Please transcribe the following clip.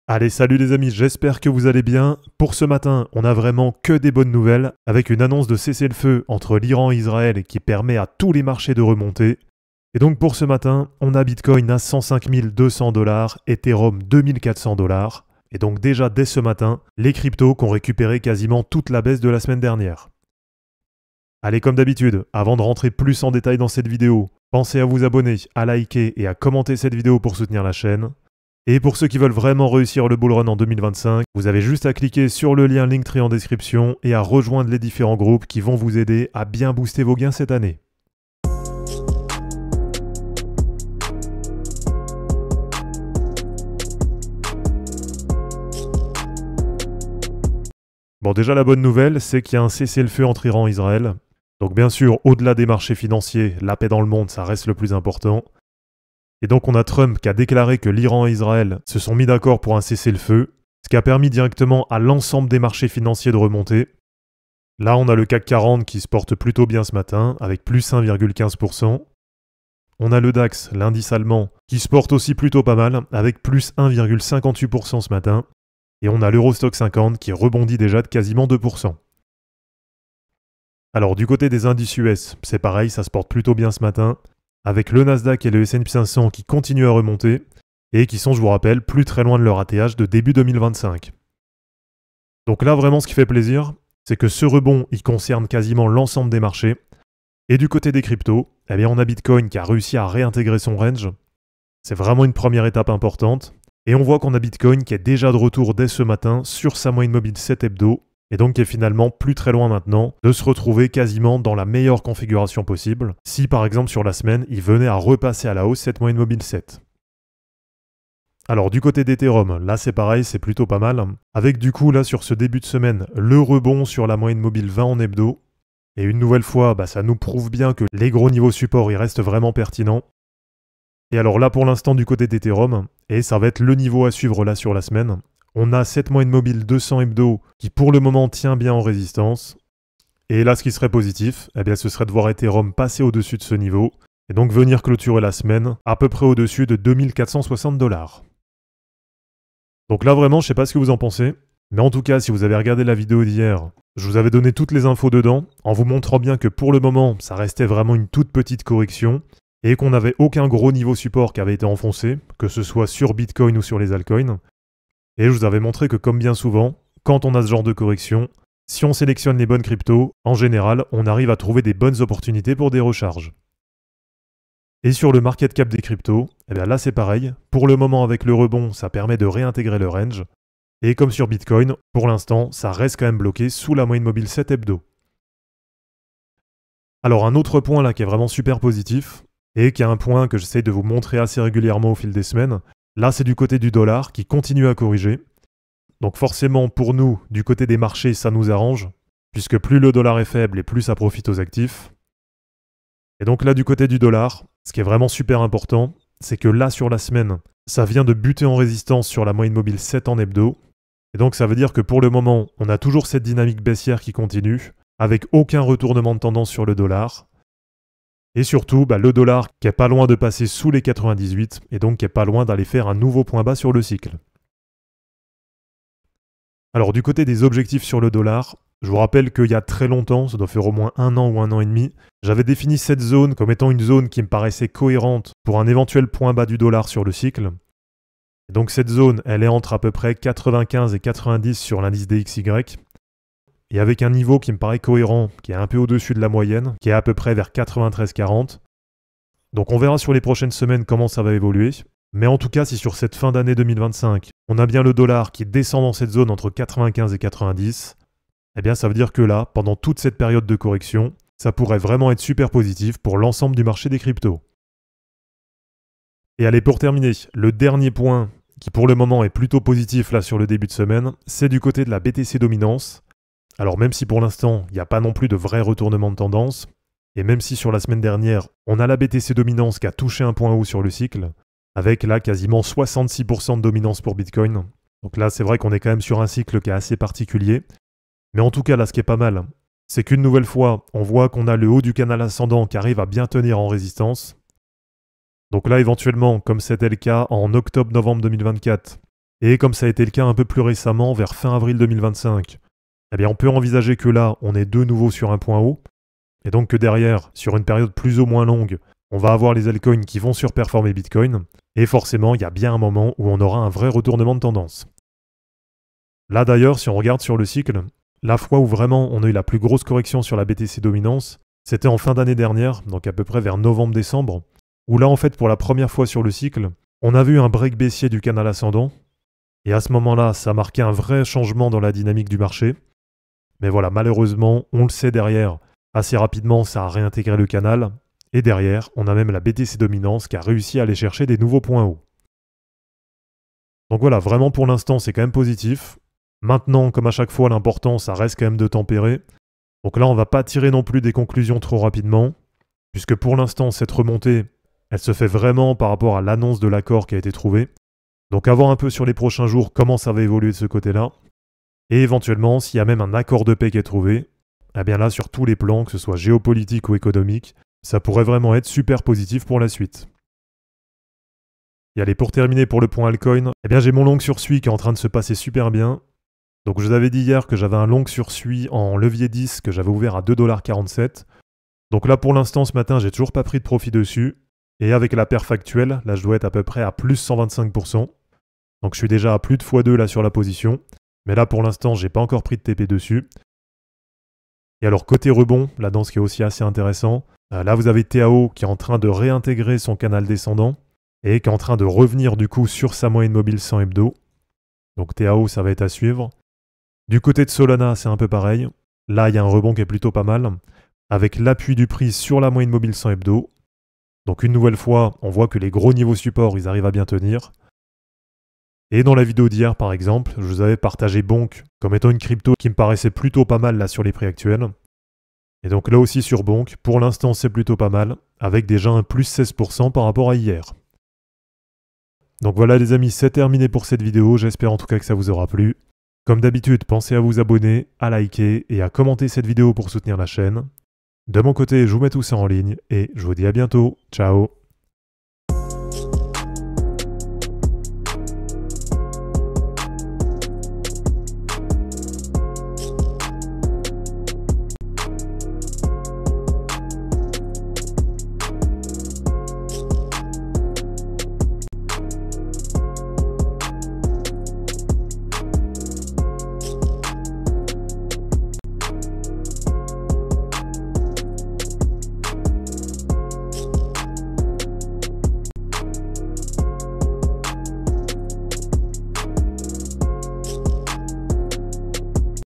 Allez, salut les amis, j'espère que vous allez bien. Pour ce matin, on a vraiment que des bonnes nouvelles, avec une annonce de cessez-le-feu entre l'Iran et Israël qui permet à tous les marchés de remonter. Et donc pour ce matin, on a Bitcoin à 105 200 $, Ethereum 2400 $. Et donc déjà dès ce matin, les cryptos qui ont récupéré quasiment toute la baisse de la semaine dernière. Allez, comme d'habitude, avant de rentrer plus en détail dans cette vidéo, pensez à vous abonner, à liker et à commenter cette vidéo pour soutenir la chaîne. Et pour ceux qui veulent vraiment réussir le bull run en 2025, vous avez juste à cliquer sur le lien Linktree en description et à rejoindre les différents groupes qui vont vous aider à bien booster vos gains cette année. Bon, déjà la bonne nouvelle, c'est qu'il y a un cessez-le-feu entre Iran et Israël. Donc bien sûr, au-delà des marchés financiers, la paix dans le monde, ça reste le plus important. Et donc on a Trump qui a déclaré que l'Iran et Israël se sont mis d'accord pour un cessez-le-feu, ce qui a permis directement à l'ensemble des marchés financiers de remonter. Là on a le CAC 40 qui se porte plutôt bien ce matin, avec plus 1,15%. On a le DAX, l'indice allemand, qui se porte aussi plutôt pas mal, avec plus 1,58% ce matin. Et on a l'Eurostock 50 qui rebondit déjà de quasiment 2%. Alors du côté des indices US, c'est pareil, ça se porte plutôt bien ce matin, avec le Nasdaq et le S&P 500 qui continuent à remonter, et qui sont, je vous rappelle, plus très loin de leur ATH de début 2025. Donc là, vraiment, ce qui fait plaisir, c'est que ce rebond, il concerne quasiment l'ensemble des marchés. Et du côté des cryptos, eh bien, on a Bitcoin qui a réussi à réintégrer son range. C'est vraiment une première étape importante. Et on voit qu'on a Bitcoin qui est déjà de retour dès ce matin sur sa moyenne mobile 7 hebdo, et donc qui est finalement plus très loin maintenant de se retrouver quasiment dans la meilleure configuration possible, si par exemple sur la semaine, il venait à repasser à la hausse cette moyenne mobile 7. Alors du côté d'Ethereum, là c'est pareil, c'est plutôt pas mal, avec du coup là sur ce début de semaine, le rebond sur la moyenne mobile 20 en hebdo, et une nouvelle fois, ça nous prouve bien que les gros niveaux support, ils restent vraiment pertinents. Et alors là pour l'instant du côté d'Ethereum, et ça va être le niveau à suivre là sur la semaine, on a cette moyenne mobile 200 hebdo qui pour le moment tient bien en résistance. Et là, ce qui serait positif, eh bien, ce serait de voir Ethereum passer au-dessus de ce niveau et donc venir clôturer la semaine à peu près au-dessus de 2460 $. Donc là, vraiment, je sais pas ce que vous en pensez, mais en tout cas, si vous avez regardé la vidéo d'hier, je vous avais donné toutes les infos dedans en vous montrant bien que pour le moment, ça restait vraiment une toute petite correction et qu'on n'avait aucun gros niveau support qui avait été enfoncé, que ce soit sur Bitcoin ou sur les altcoins. Et je vous avais montré que comme bien souvent, quand on a ce genre de correction, si on sélectionne les bonnes cryptos, en général, on arrive à trouver des bonnes opportunités pour des recharges. Et sur le market cap des cryptos, eh bien là c'est pareil, pour le moment avec le rebond, ça permet de réintégrer le range. Et comme sur Bitcoin, pour l'instant, ça reste quand même bloqué sous la moyenne mobile 7 hebdo. Alors un autre point là qui est vraiment super positif, et qui est un point que j'essaye de vous montrer assez régulièrement au fil des semaines, là, c'est du côté du dollar qui continue à corriger. Donc forcément, pour nous, du côté des marchés, ça nous arrange, puisque plus le dollar est faible et plus ça profite aux actifs. Et donc là, du côté du dollar, ce qui est vraiment super important, c'est que là, sur la semaine, ça vient de buter en résistance sur la moyenne mobile 7 en hebdo. Et donc ça veut dire que pour le moment, on a toujours cette dynamique baissière qui continue, avec aucun retournement de tendance sur le dollar. Et surtout, le dollar qui est pas loin de passer sous les 98 et donc qui est pas loin d'aller faire un nouveau point bas sur le cycle. Alors du côté des objectifs sur le dollar, je vous rappelle qu'il y a très longtemps, ça doit faire au moins 1 an ou 1 an et demi, j'avais défini cette zone comme étant une zone qui me paraissait cohérente pour un éventuel point bas du dollar sur le cycle. Et donc cette zone, elle est entre à peu près 95 et 90 sur l'indice DXY. Et avec un niveau qui me paraît cohérent, qui est un peu au-dessus de la moyenne, qui est à peu près vers 93,40. Donc on verra sur les prochaines semaines comment ça va évoluer. Mais en tout cas, si sur cette fin d'année 2025, on a bien le dollar qui descend dans cette zone entre 95 et 90, eh bien ça veut dire que là, pendant toute cette période de correction, ça pourrait vraiment être super positif pour l'ensemble du marché des cryptos. Et allez, pour terminer, le dernier point qui pour le moment est plutôt positif là sur le début de semaine, c'est du côté de la BTC dominance. Alors même si pour l'instant, il n'y a pas non plus de vrai retournement de tendance, et même si sur la semaine dernière, on a la BTC dominance qui a touché un point haut sur le cycle, avec là quasiment 66% de dominance pour Bitcoin. Donc là, c'est vrai qu'on est quand même sur un cycle qui est assez particulier. Mais en tout cas, là, ce qui est pas mal, c'est qu'une nouvelle fois, on voit qu'on a le haut du canal ascendant qui arrive à bien tenir en résistance. Donc là, éventuellement, comme c'était le cas en octobre-novembre 2024, Et comme ça a été le cas un peu plus récemment, vers fin avril 2025, eh bien on peut envisager que là, on est de nouveau sur un point haut, et donc que derrière, sur une période plus ou moins longue, on va avoir les altcoins qui vont surperformer Bitcoin, et forcément, il y a bien un moment où on aura un vrai retournement de tendance. Là d'ailleurs, si on regarde sur le cycle, la fois où vraiment on a eu la plus grosse correction sur la BTC dominance, c'était en fin d'année dernière, donc à peu près vers novembre-décembre, où là en fait pour la première fois sur le cycle, on a vu un break baissier du canal ascendant, et à ce moment-là, ça marquait un vrai changement dans la dynamique du marché. Mais voilà, malheureusement, on le sait derrière, assez rapidement ça a réintégré le canal, et derrière, on a même la BTC dominance qui a réussi à aller chercher des nouveaux points hauts. Donc voilà, vraiment pour l'instant c'est quand même positif. Maintenant, comme à chaque fois, l'important ça reste quand même de tempérer. Donc là, on va pas tirer non plus des conclusions trop rapidement, puisque pour l'instant, cette remontée, elle se fait vraiment par rapport à l'annonce de l'accord qui a été trouvé. Donc à voir un peu sur les prochains jours comment ça va évoluer de ce côté-là. Et éventuellement, s'il y a même un accord de paix qui est trouvé, eh bien là, sur tous les plans, que ce soit géopolitique ou économique, ça pourrait vraiment être super positif pour la suite. Et allez, pour terminer pour le point altcoin, eh bien j'ai mon long sur SUI qui est en train de se passer super bien. Donc je vous avais dit hier que j'avais un long sur SUI en levier 10 que j'avais ouvert à 2,47 $. Donc là pour l'instant ce matin j'ai toujours pas pris de profit dessus. Et avec la perf actuelle, là je dois être à peu près à plus 125%. Donc je suis déjà à plus de x2 là sur la position. Mais là pour l'instant j'ai pas encore pris de TP dessus. Et alors côté rebond, là-dedans ce qui est aussi assez intéressant, là vous avez TAO qui est en train de réintégrer son canal descendant et qui est en train de revenir du coup sur sa moyenne mobile 100 hebdo. Donc TAO ça va être à suivre. Du côté de Solana, c'est un peu pareil. Là, il y a un rebond qui est plutôt pas mal, avec l'appui du prix sur la moyenne mobile 100 hebdo. Donc une nouvelle fois, on voit que les gros niveaux support, ils arrivent à bien tenir. Et dans la vidéo d'hier, par exemple, je vous avais partagé Bonk comme étant une crypto qui me paraissait plutôt pas mal là sur les prix actuels. Et donc là aussi sur Bonk, pour l'instant c'est plutôt pas mal, avec déjà un plus 16% par rapport à hier. Donc voilà les amis, c'est terminé pour cette vidéo, j'espère en tout cas que ça vous aura plu. Comme d'habitude, pensez à vous abonner, à liker et à commenter cette vidéo pour soutenir la chaîne. De mon côté, je vous mets tout ça en ligne et je vous dis à bientôt. Ciao!